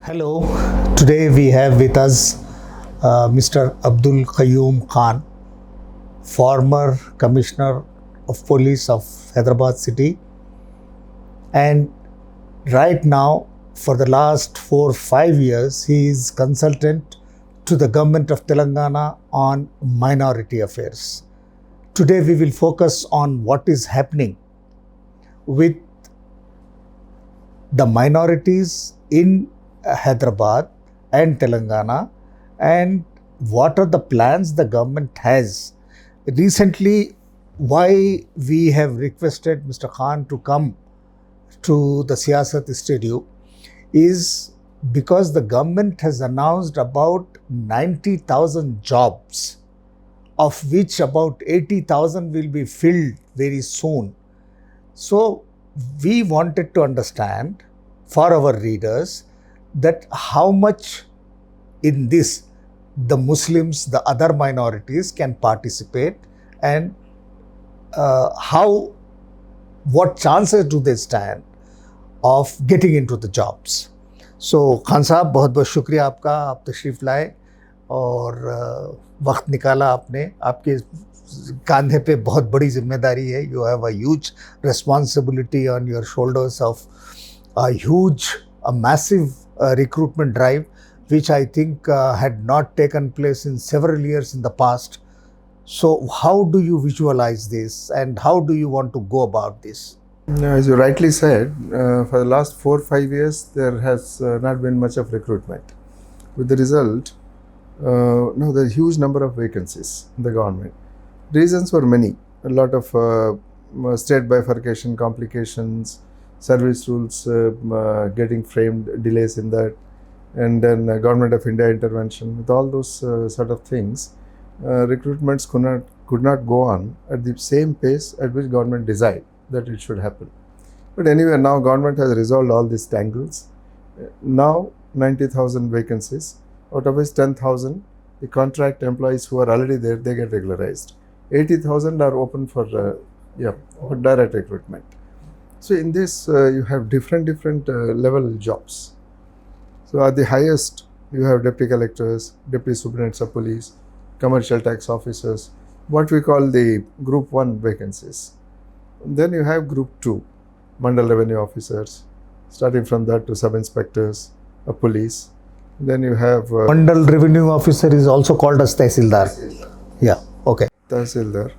Hello, today we have with us Mr. Abdul Qayyum Khan, former Commissioner of Police of Hyderabad City, and right now, for the last 4 or 5 years, he is consultant to the government of Telangana on minority affairs. Today, we will focus on what is happening with the minorities in Hyderabad and Telangana, and what are the plans the government has. Recently, why we have requested Mr. Khan to come to the Siyasat studio is because the government has announced about 90,000 jobs, of which about 80,000 will be filled very soon. So, we wanted to understand for our readers that how much in this the Muslims, the other minorities can participate, and what chances do they stand of getting into the jobs. So Khan साहब, बहुत बहुत शुक्रिया आपका, आप तशरीफ़ लाए और वक्त निकाला आपने. आपके कांधे पे बहुत बड़ी जिम्मेदारी है. You have a huge responsibility on your shoulders of a massive recruitment drive, which I think had not taken place in several years in the past. So how do you visualize this, and how do you want to go about this? As you rightly said, for the last 4 or 5 years, there has not been much of recruitment. With the result, now there are huge number of vacancies in the government. Reasons were many. A lot of state bifurcation complications, service rules getting framed, delays in that, and then Government of India intervention. With all those sort of things, recruitments could not go on at the same pace at which government desired that it should happen. But anyway, now government has resolved all these tangles. Now 90,000 vacancies, out of which 10,000 the contract employees who are already there, they get regularized. 80,000 are open for direct recruitment. So in this, you have different level jobs. So at the highest, you have deputy collectors, deputy superintendents of police, commercial tax officers, what we call the group 1 vacancies. Then you have group 2, mandal revenue officers, starting from that to sub inspectors of police. Then you have Mandal revenue officer is also called as Tehsildar. Yeah, okay. Tehsildar,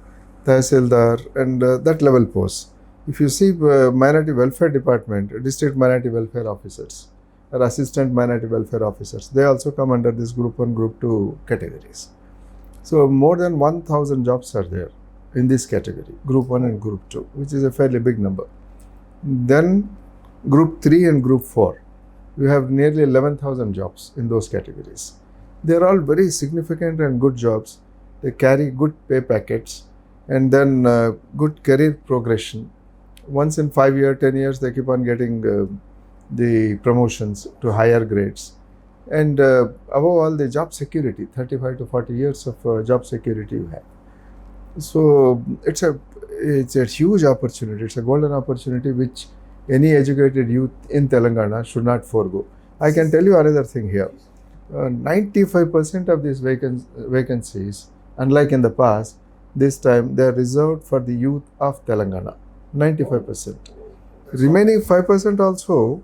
and that level posts. If you see minority welfare department, district minority welfare officers or assistant minority welfare officers, they also come under this group 1, group 2 categories. So more than 1,000 jobs are there in this category, group 1 and group 2, which is a fairly big number. Then group 3 and group 4, you have nearly 11,000 jobs in those categories. They are all very significant and good jobs. They carry good pay packets and then good career progression. Once in 5 years, 10 years, they keep on getting the promotions to higher grades. And above all, the job security, 35 to 40 years of job security you have. So it's a huge opportunity. It's a golden opportunity which any educated youth in Telangana should not forego. I can tell you another thing here. 95% of these vacancies, unlike in the past, this time they are reserved for the youth of Telangana. 95%. Remaining 5% also,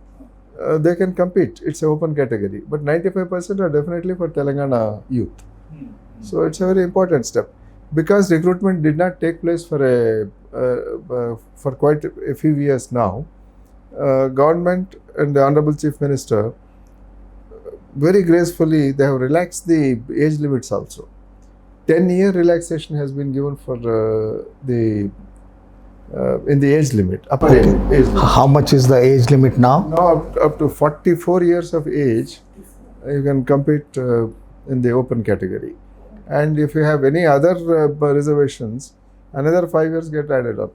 they can compete. It's an open category. But 95% are definitely for Telangana youth. So it's a very important step. Because recruitment did not take place for quite a few years now, government and the Honorable Chief Minister very gracefully, they have relaxed the age limits also. 10-year relaxation has been given for in the age limit, upper age limit. How much is the age limit now? Now up to 44 years of age, you can compete in the open category. And if you have any other reservations, another 5 years get added up.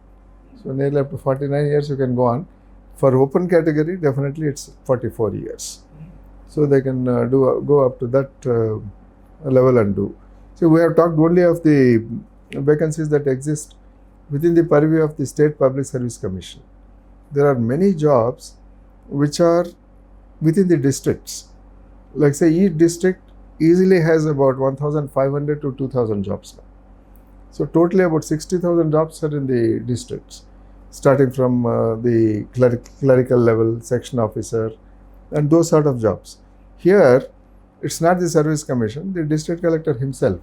So nearly up to 49 years you can go on. For open category, definitely it's 44 years. So they can go up to that level and do. So we have talked only of the vacancies that exist within the purview of the State Public Service Commission. There are many jobs which are within the districts. Like say each district easily has about 1,500 to 2,000 jobs now. So totally about 60,000 jobs are in the districts, starting from the clerical level, section officer, and those sort of jobs. Here, it's not the service commission, the district collector himself,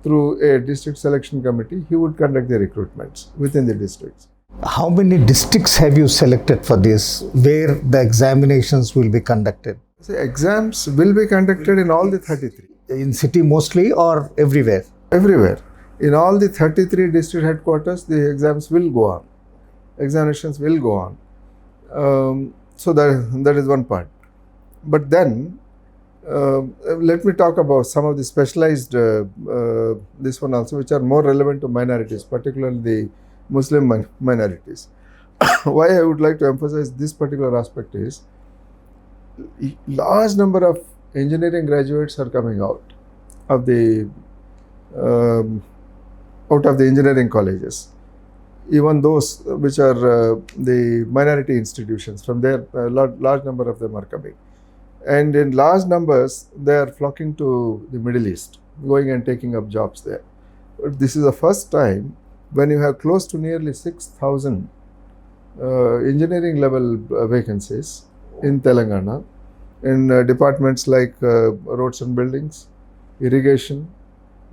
through a district selection committee, he would conduct the recruitments within the districts. How many districts have you selected for this, where the examinations will be conducted? So exams will be conducted in all the 33. In city mostly or everywhere? Everywhere. In all the 33 district headquarters, the exams will go on. Examinations will go on. So that is one part. But then, let me talk about some of the specialized, this one also, which are more relevant to minorities, particularly the Muslim minorities. Why I would like to emphasize this particular aspect is, large number of engineering graduates are coming out of the engineering colleges. Even those which are the minority institutions, from there large number of them are coming, and in large numbers they are flocking to the Middle East, going and taking up jobs there. But this is the first time when you have close to nearly 6,000 engineering level vacancies in Telangana, in departments like roads and buildings, irrigation,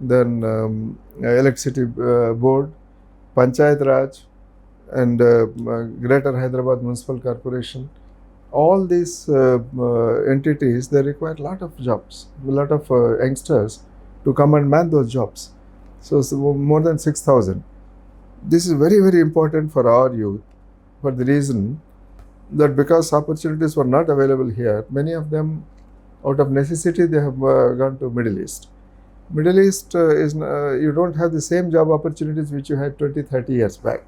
then electricity board, Panchayat Raj, and Greater Hyderabad Municipal Corporation. All these entities, they require a lot of jobs, a lot of youngsters to come and man those jobs. So more than 6,000. This is very, very important for our youth, for the reason that because opportunities were not available here, many of them, out of necessity, they have gone to Middle East. Middle East is, you don't have the same job opportunities which you had 20, 30 years back.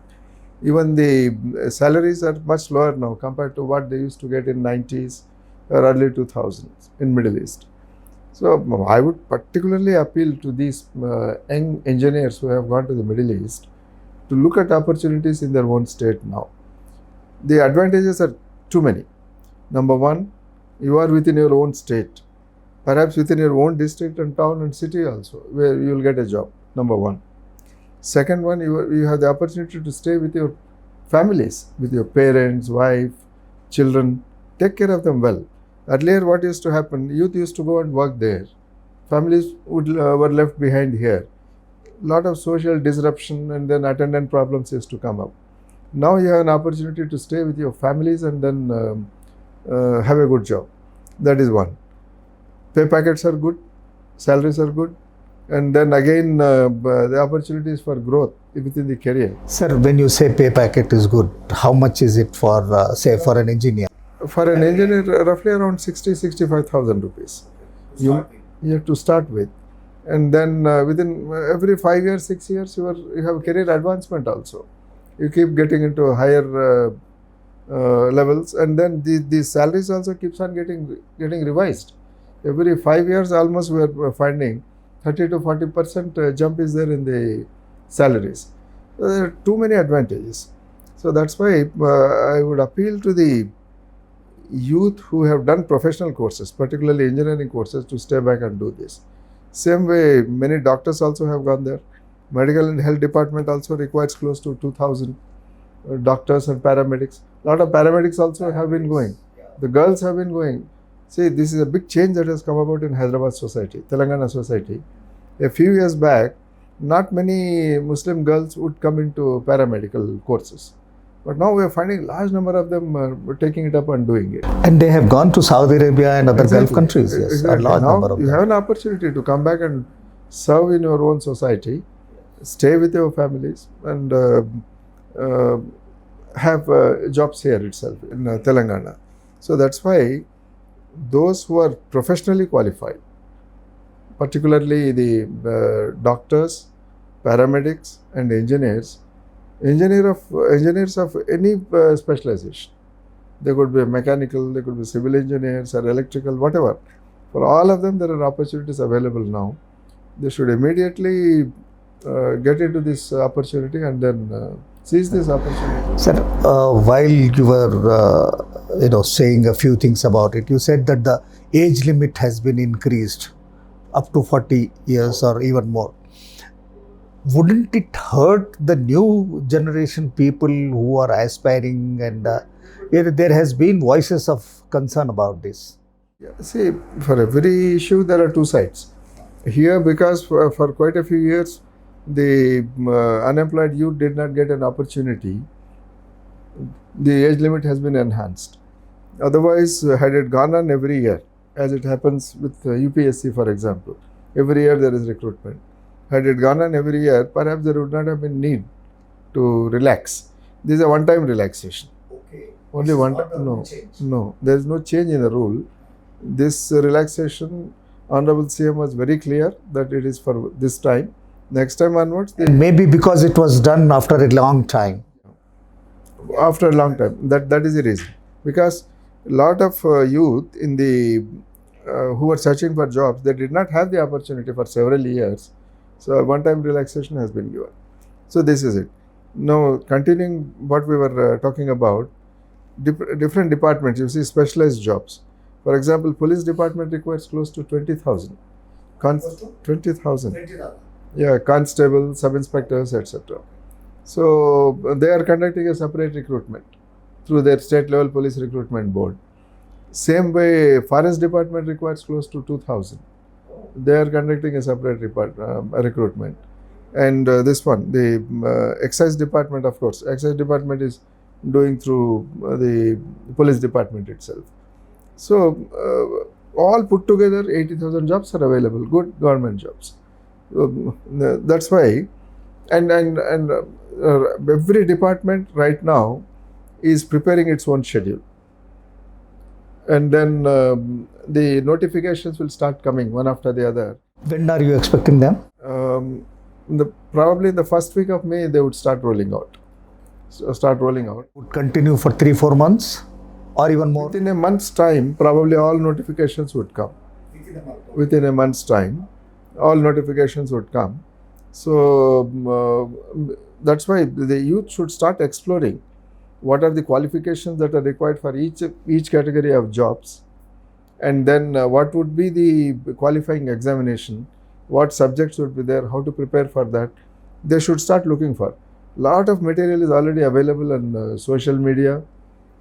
Even the salaries are much lower now compared to what they used to get in 90s or early 2000s in Middle East. So I would particularly appeal to these young engineers who have gone to the Middle East to look at opportunities in their own state now. The advantages are too many. Number one, you are within your own state, perhaps within your own district and town and city also, where you will get a job, number one. Second one, you have the opportunity to stay with your families, with your parents, wife, children. Take care of them well. Earlier, what used to happen, youth used to go and work there. Families were left behind here. Lot of social disruption and then attendant problems used to come up. Now you have an opportunity to stay with your families and then have a good job. That is one. Pay packets are good, salaries are good, and then again the opportunities for growth within the career. Sir, when you say pay packet is good, how much is it for, say, for an engineer? For an engineer, roughly around 65,000 rupees. You have to start with. And then within every 5 years, 6 years, you have career advancement also. You keep getting into higher levels, and then the salaries also keeps on getting revised. Every 5 years, almost we are finding 30 to 40% jump is there in the salaries. There are too many advantages. So that's why I would appeal to the youth who have done professional courses, particularly engineering courses, to stay back and do this. Same way, many doctors also have gone there. Medical and health department also requires close to 2,000 doctors and paramedics. A lot of paramedics also have been going. The girls have been going. See, this is a big change that has come about in Hyderabad society, Telangana society. A few years back, not many Muslim girls would come into paramedical courses. But now we are finding large number of them taking it up and doing it. And they have gone to Saudi Arabia and other Exactly. Gulf countries. Yes, Exactly. a large Now number of you them. have an opportunity to come back and serve in your own society, stay with your families, and have jobs here itself in Telangana. So that's why those who are professionally qualified, particularly the doctors, paramedics, and engineers of any specialization. They could be mechanical, they could be civil engineers or electrical, whatever. For all of them, there are opportunities available now. They should immediately get into this opportunity and then seize this opportunity. Sir, while you were saying a few things about it, you said that the age limit has been increased up to 40 years or even more. Wouldn't it hurt the new generation people who are aspiring, and there has been voices of concern about this? Yeah, see, for every issue there are two sides. Here, because for quite a few years, the unemployed youth did not get an opportunity, the age limit has been enhanced. Otherwise, had it gone on every year, as it happens with UPSC, for example, every year there is recruitment. Had it gone on every year, perhaps there would not have been need to relax. This is a one-time relaxation. Okay. Only one time. No, there is no change in the rule. This relaxation, Honorable CM was very clear that it is for this time. Next time onwards, Maybe because it was done after a long time. after a long time. That is the reason. Because a lot of youth in the who were searching for jobs, they did not have the opportunity for several years. So a one-time relaxation has been given. So this is it. Now continuing what we were talking about, different departments. You see specialized jobs. For example, police department requires close to 20,000. 20,000. Yeah, constables, sub-inspectors, etc. So they are conducting a separate recruitment through their state level police recruitment board. Same way, forest department requires close to 2,000. They are conducting a separate recruitment. And this one, the excise department, of course, excise department is doing through the police department itself. So all put together, 80,000 jobs are available, good government jobs. That's why, and every department right now is preparing its own schedule, and then the notifications will start coming one after the other. When are you expecting them? Probably in the first week of May they would start rolling out. Would continue for 3-4 months or even more? Within a month's time, probably all notifications would come. Within a month's time, all notifications would come. So that's why the youth should start exploring what are the qualifications that are required for each category of jobs, and then what would be the qualifying examination, what subjects would be there, how to prepare for that. They should start looking for. Lot of material is already available on social media,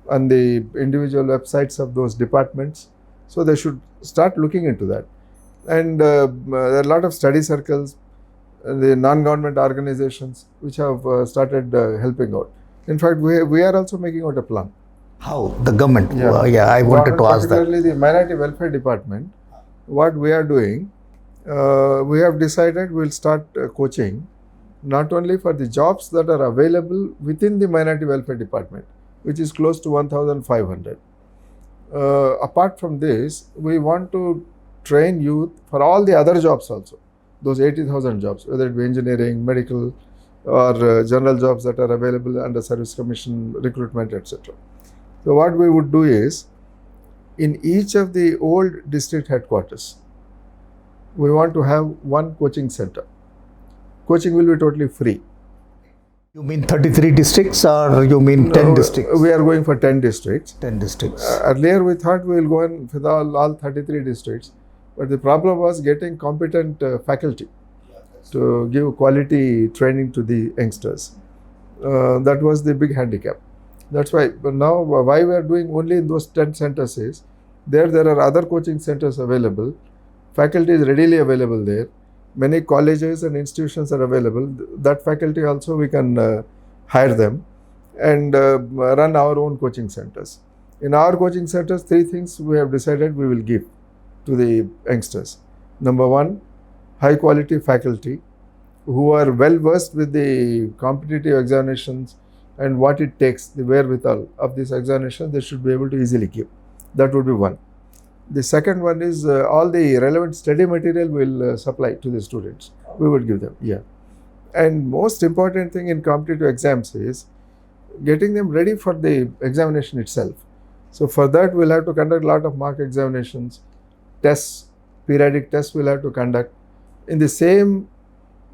on the individual websites of those departments. So they should start looking into that. And there are a lot of study circles, the non-government organizations which have started helping out. In fact, we are also making out a plan. How? The government? Yeah, I wanted to ask that. Particularly the Minority Welfare Department, what we are doing, we have decided we will start coaching not only for the jobs that are available within the Minority Welfare Department, which is close to 1,500. Apart from this, we want to train youth for all the other jobs also, those 80,000 jobs, whether it be engineering, medical, or general jobs that are available under Service Commission recruitment, etc. So what we would do is, in each of the old district headquarters, we want to have one coaching center. Coaching will be totally free. You mean 33 districts or you mean 10 districts? We are going for 10 districts. 10 districts. Earlier we thought we will go in with all 33 districts, but the problem was getting competent faculty to give quality training to the youngsters. That was the big handicap. That's why now why we are doing only in those 10 centers is, there are other coaching centers available, faculty is readily available there, many colleges and institutions are available. That faculty also we can hire them and run our own coaching centers. In our coaching centers, 3 things we have decided we will give to the youngsters. Number 1, high quality faculty who are well versed with the competitive examinations and what it takes, the wherewithal of this examination, they should be able to easily give. That would be one. The second one is all the relevant study material will supply to the students. We would give them, yeah. And most important thing in competitive exams is getting them ready for the examination itself. So for that, we'll have to conduct a lot of mock examinations, tests, periodic tests we'll have to conduct in the same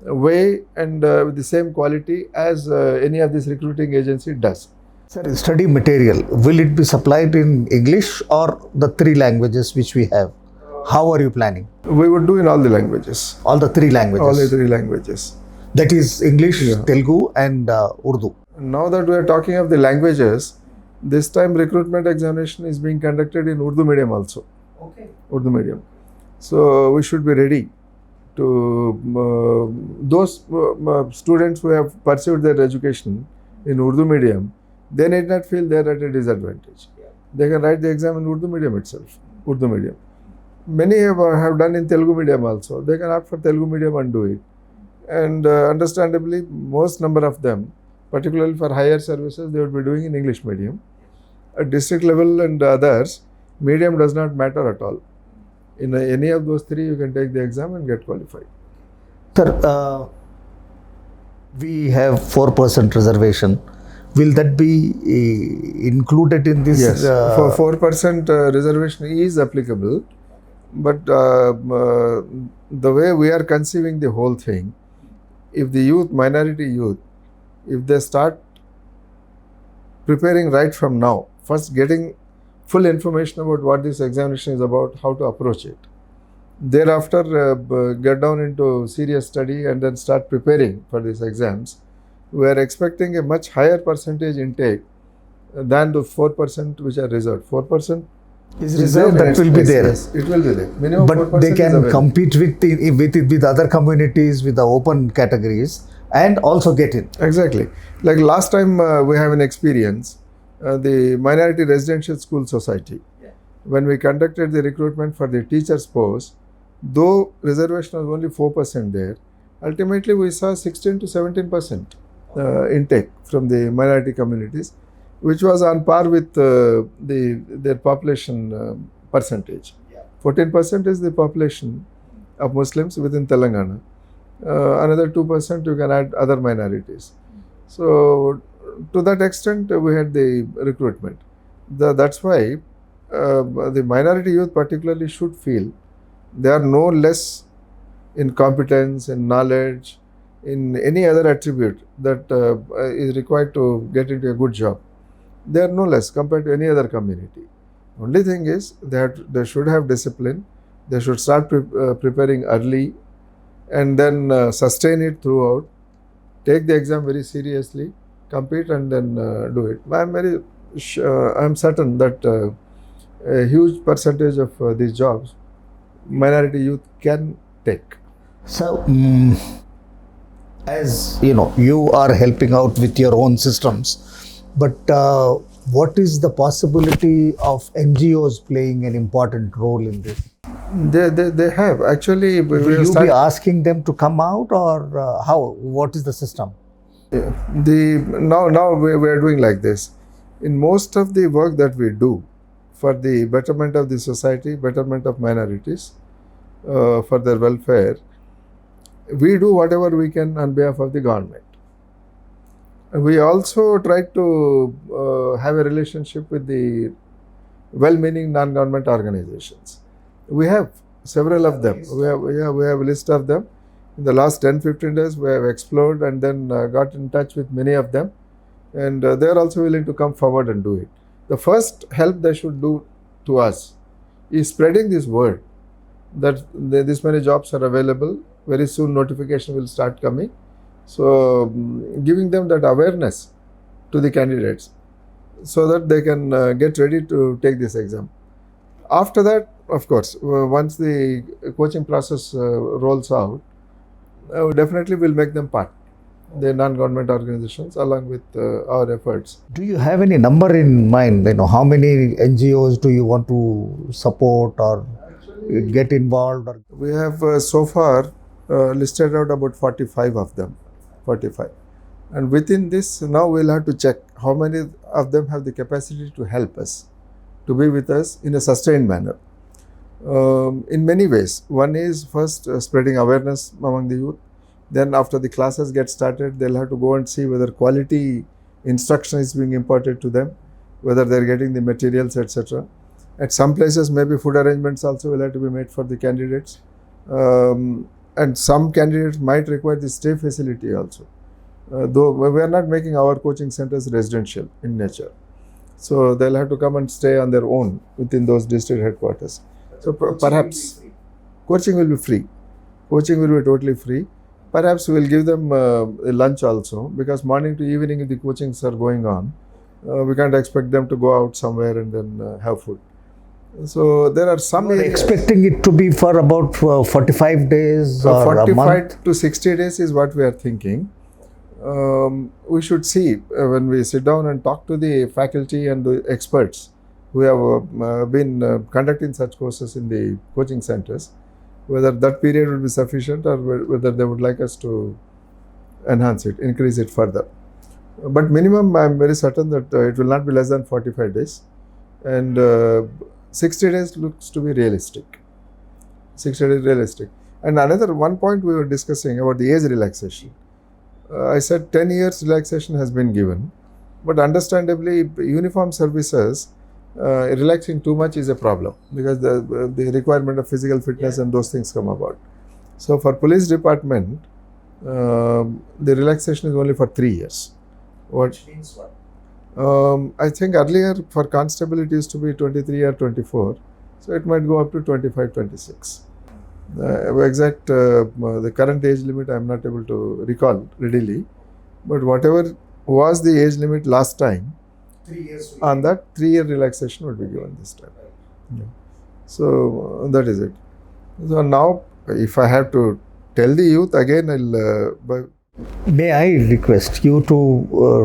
way and with the same quality as any of this recruiting agency does. Sir, study material, will it be supplied in English or the three languages which we have? How are you planning? We would do in all the languages, All the three languages. all the three languages. That is English, Yeah. Telugu, and Urdu. Now that we are talking of the languages, this time recruitment examination is being conducted in Urdu medium also. Okay. Urdu medium. So we should be ready to those students who have pursued their education in Urdu medium. They need not feel they are at a disadvantage. They can write the exam in Urdu medium itself. Urdu medium. Many have done in Telugu medium also. They can opt for Telugu medium and do it. And understandably, most number of them, particularly for higher services, they would be doing in English medium. At district level and others, medium does not matter at all. In any of those three, you can take the exam and get qualified. Sir, we have 4% reservation. Will that be included in this? Yes, for 4% reservation is applicable, but the way we are conceiving the whole thing, if the youth, minority youth, if they start preparing right from now, first getting full information about what this examination is about, how to approach it, thereafter get down into serious study and then start preparing for these exams, we are expecting a much higher percentage intake than the 4% which are reserved. 4% is reserved, that will be there. Yes, it will be there. Minimum 4% But they is can available. compete with other communities, with the open categories, and also get in. Exactly. Like last time we have an experience, the Minority Residential School Society, when we conducted the recruitment for the teacher's post, though reservation was only 4% there, ultimately we saw 16 to 17% intake from the minority communities, which was on par with their population percentage. 14% is the population of Muslims within Telangana. Another 2% you can add other minorities. So to that extent we had the recruitment. That's why the minority youth particularly should feel they are no less in competence, in knowledge, in any other attribute that is required to get into a good job. They are no less compared to any other community. Only thing is they should have discipline. They should start preparing early and then sustain it throughout. Take the exam very seriously, compete and then do it. I'm certain that a huge percentage of these jobs minority youth can take. So, as you know, you are helping out with your own systems, but what is the possibility of NGOs playing an important role in this? They have actually. Will you be asking them to come out, or how? What is the system? Now we are doing like this. In most of the work that we do for the betterment of the society, betterment of minorities, for their welfare, we do whatever we can on behalf of the government. We also try to have a relationship with the well-meaning non-government organizations. We have several of them. We have a list of them. In the last 10-15 days, we have explored and then got in touch with many of them. And they are also willing to come forward and do it. The first help they should do to us is spreading this word that this many jobs are available. Very soon notification will start coming. So giving them that awareness to the candidates so that they can get ready to take this exam. After that, of course, once the coaching process rolls out, definitely we'll make them part, the non-government organizations, along with our efforts. Do you have any number in mind? You know, how many NGOs do you want to support or get involved? Or we have so far listed out about 45 of them, 45. And within this, now we'll have to check how many of them have the capacity to help us, to be with us in a sustained manner. In many ways. One is first spreading awareness among the youth. Then after the classes get started, they'll have to go and see whether quality instruction is being imparted to them, whether they're getting the materials, etc. At some places, maybe food arrangements also will have to be made for the candidates. And some candidates might require the stay facility also. though we are not making our coaching centers residential in nature. So they'll have to come and stay on their own within those district headquarters. So perhaps coaching will be free. Coaching will be totally free. Perhaps we'll give them a lunch also, because morning to evening the coachings are going on. We can't expect them to go out somewhere and then have food. So there are some You are areas. expecting it to be for about 45 days or a 45 month? to 60 days is what we are thinking. We should see when we sit down and talk to the faculty and the experts who have been conducting such courses in the coaching centers, whether that period will be sufficient or whether they would like us to enhance it, increase it further. But minimum, I am very certain that it will not be less than 45 days, and 60 days looks to be realistic. 60 days realistic. And another one point we were discussing about the age relaxation. I said 10 years relaxation has been given, but understandably uniform services relaxing too much is a problem, because the requirement of physical fitness and those things come about. So for police department, the relaxation is only for 3 years. Which means what? I think earlier for constable it used to be 23 or 24, so it might go up to 25, 26. The current age limit I am not able to recall readily, but whatever was the age limit last time, 3 years. on that 3-year relaxation would be given this time. Yeah. So that is it. So now if I have to tell the youth again, May I request you to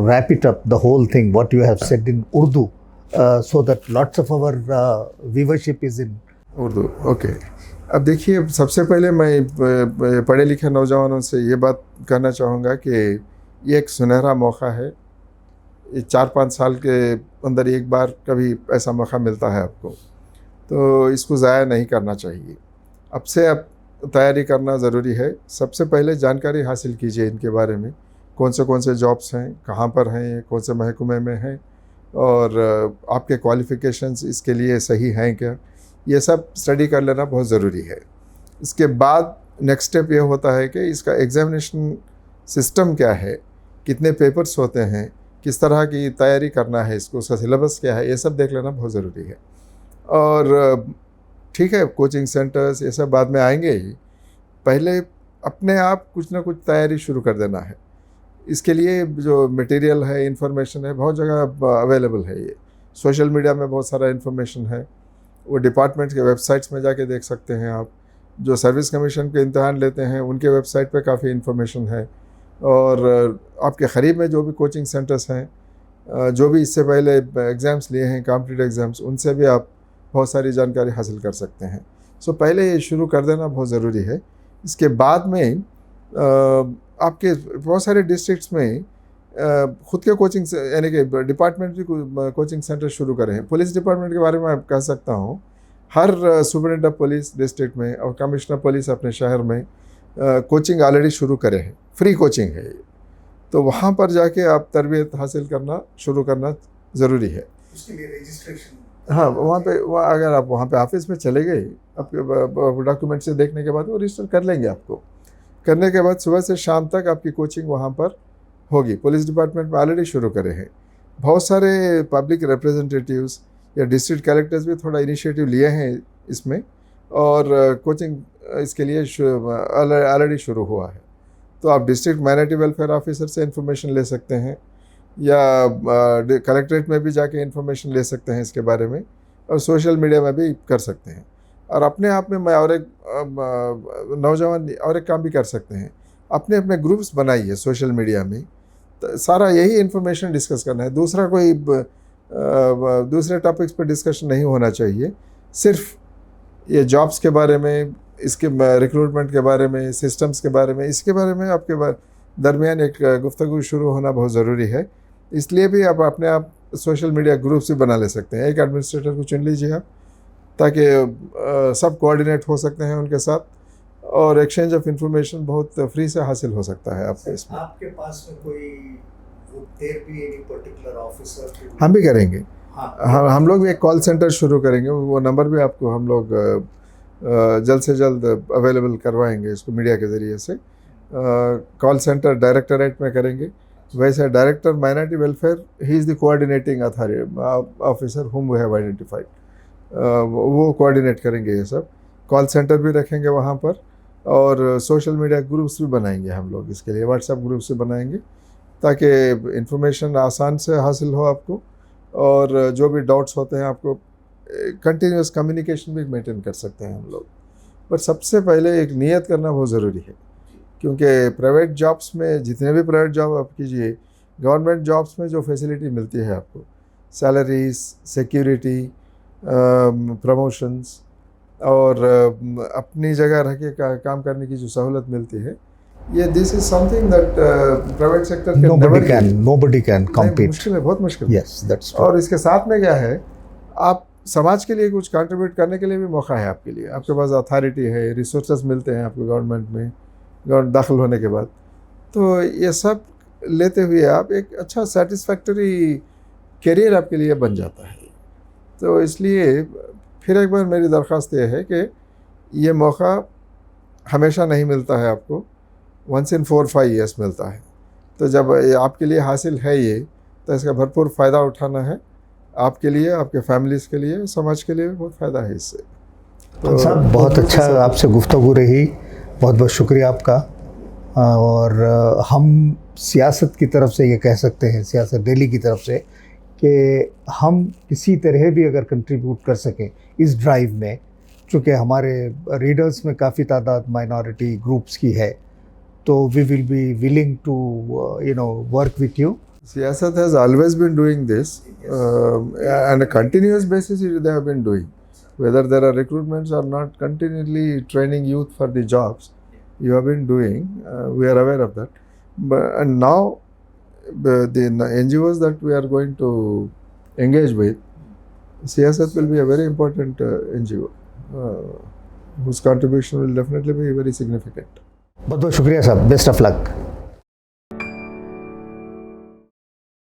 wrap it up, the whole thing, what you have said in Urdu, so that lots of our viewership is in Urdu okay. अब देखिए, सबसे पहले मैं पढ़े लिखे नौजवानों से ये बात कहना चाहूँगा कि ये एक सुनहरा मौका है. ये 4-5 साल के अंदर एक बार कभी ऐसा मौका मिलता है आपको, तो इसको ज़ाया नहीं करना चाहिए. अब से अब तैयारी करना ज़रूरी है. सबसे पहले जानकारी हासिल कीजिए इनके बारे में, कौन से जॉब्स हैं, कहाँ पर हैं, कौन से महकमे में हैं, और आपके क्वालिफ़िकेशंस इसके लिए सही हैं क्या, ये सब स्टडी कर लेना बहुत ज़रूरी है. इसके बाद नेक्स्ट स्टेप ये होता है कि इसका एग्ज़ामिनेशन सिस्टम क्या है, कितने पेपर्स होते हैं, किस तरह की तैयारी करना है, इसको उसका सिलेबस क्या है, ये सब देख लेना बहुत ज़रूरी है. और ठीक है, कोचिंग सेंटर्स ये सब बाद में आएंगे ही, पहले अपने आप कुछ ना कुछ तैयारी शुरू कर देना है. इसके लिए जो मटेरियल है, इन्फॉर्मेशन है, बहुत जगह अवेलेबल है. ये सोशल मीडिया में बहुत सारा इन्फॉर्मेशन है, वो डिपार्टमेंट के वेबसाइट्स में जाके देख सकते हैं आप. जो सर्विस कमीशन के इम्तहान लेते हैं उनके वेबसाइट पे काफ़ी इन्फॉर्मेशन है, और आपके करीब में जो भी कोचिंग सेंटर्स हैं, जो भी इससे पहले एग्ज़ाम्स लिए हैं, कॉम्पिटिटिव एग्ज़ाम्स, उनसे भी आप बहुत सारी जानकारी हासिल कर सकते हैं. सो पहले ये शुरू कर देना बहुत ज़रूरी है. इसके बाद में आपके बहुत सारे डिस्ट्रिक्ट्स में ख़ुद के कोचिंग यानी कि डिपार्टमेंट भी कोचिंग सेंटर शुरू करें हैं. पुलिस डिपार्टमेंट के बारे में मैं कह सकता हूँ, हर सुपरिटेंडेंट ऑफ पुलिस डिस्ट्रिक्ट में और कमिश्नर पुलिस अपने शहर में कोचिंग ऑलरेडी शुरू करे हैं. फ्री कोचिंग है ये, तो वहाँ पर जाके आप तरबियत हासिल करना शुरू करना ज़रूरी है. उसके लिए रजिस्ट्रेशन, हाँ, अगर आप वहाँ पे ऑफिस में चले गए, आपके डॉक्यूमेंट से देखने के बाद वो रजिस्टर कर लेंगे आपको. करने के बाद सुबह से शाम तक आपकी कोचिंग वहाँ पर होगी. पुलिस डिपार्टमेंट में ऑलरेडी शुरू करे हैं. बहुत सारे पब्लिक रिप्रेजेंटेटिव्स या डिस्ट्रिक्ट कलेक्टर्स भी थोड़ा इनिशिएटिव लिए हैं इसमें, और कोचिंग इसके लिए ऑलरेडी शुरू हुआ है. तो आप डिस्ट्रिक्ट माइनॉरिटी वेलफेयर ऑफिसर से इन्फॉर्मेशन ले सकते हैं, या कलेक्ट्रेट में भी जाके इन्फॉर्मेशन ले सकते हैं इसके बारे में, और सोशल मीडिया में भी कर सकते हैं. और अपने आप में मैं और एक नौजवान और एक काम भी कर सकते हैं, अपने अपने ग्रुप्स बनाइए सोशल मीडिया में. तो सारा यही इन्फॉर्मेशन डिस्कस करना है, दूसरा कोई दूसरे टॉपिक्स पर डिस्कशन नहीं होना चाहिए. सिर्फ ये जॉब्स के बारे में, इसके रिक्रूटमेंट के बारे में, सिस्टम्स के बारे में, इसके बारे में आपके दरमियान एक गुफ्तगू शुरू होना बहुत ज़रूरी है. इसलिए भी आप अपने आप सोशल मीडिया ग्रुप्स भी बना ले सकते हैं. एक एडमिनिस्ट्रेटर को चुन लीजिए आप, ताकि सब कोऑर्डिनेट हो सकते हैं उनके साथ, और एक्सचेंज ऑफ इंफॉर्मेशन बहुत फ्री से हासिल हो सकता है आपको. इसमें आपके पास में कोई there be any particular officer, हम भी करेंगे. हाँ, हम लोग भी एक कॉल सेंटर शुरू करेंगे. वो नंबर भी आपको हम लोग जल्द से जल्द अवेलेबल करवाएंगे इसको मीडिया के ज़रिए से. कॉल सेंटर डायरेक्टरेट में करेंगे। वैसे director minority welfare, he is the coordinating authority officer whom we have identified, वो कोऑर्डिनेट करेंगे ये सब। कॉल सेंटर भी रखेंगे वहाँ पर, और सोशल मीडिया ग्रुप्स भी बनाएंगे हम लोग इसके लिए, व्हाट्सएप ग्रुप्स भी बनाएंगे ताकि इंफॉर्मेशन आसान से हासिल हो आपको, और जो भी डाउट्स होते हैं आपको कंटिन्यूस कम्युनिकेशन भी मेंटेन कर सकते हैं हम लोग। पर सबसे पहले एक नियत करना बहुत ज़रूरी है, क्योंकि प्राइवेट जॉब्स में, जितने भी प्राइवेट जॉब आप कीजिए, गवर्नमेंट जॉब्स में जो फैसिलिटी मिलती है आपको, सैलरीज, सिक्योरिटी, प्रमोशंस, और अपनी जगह रह के काम करने की जो सहूलत मिलती है, ये this is something that private sector can never give. nobody can compete. मुश्किल है, बहुत मुश्किल है। Yes, that's true. और इसके साथ में क्या है, आप समाज के लिए कुछ कंट्रीब्यूट करने के लिए भी मौका है आपके लिए। आपके पास अथॉरिटी है, रिसोर्सेज मिलते हैं आपको गवर्नमेंट में, गवर्नमेंट दाखिल होने के बाद। तो ये सब लेते हुए आप एक अच्छा सेटिस्फैक्टरी करियर आपके लिए बन जाता है। तो इसलिए फिर एक बार मेरी दरख्वास्त ये है कि ये मौका हमेशा नहीं मिलता है आपको, वंस इन 4-5 ईयर्स मिलता है। तो जब ये आपके लिए हासिल है ये, तो इसका भरपूर फ़ायदा उठाना है, आपके लिए, आपके फैमिलीज़ के लिए, समाज के लिए भी बहुत फ़ायदा है इससे। तो साहब बहुत अच्छा आपसे गुफ्तगू रही, बहुत बहुत शुक्रिया आपका। और हम सियासत की तरफ से ये कह सकते हैं, सियासत दिल्ली की तरफ से, कि हम किसी तरह भी अगर कंट्रीब्यूट कर सकें इस ड्राइव में, चूँकि हमारे रीडर्स में काफ़ी तादाद माइनॉरिटी ग्रुप्स की है, तो we will be willing to work with you. Siyasat has always been doing this, and a continuous basis they have been doing. Whether there are recruitments or not, continually training youth for the jobs you have been doing. We are aware of that. And now the NGOs that we are going to engage with, Siyasat will be a very important NGO whose contribution will definitely be very significant. बहुत बहुत शुक्रिया साहब, best of luck.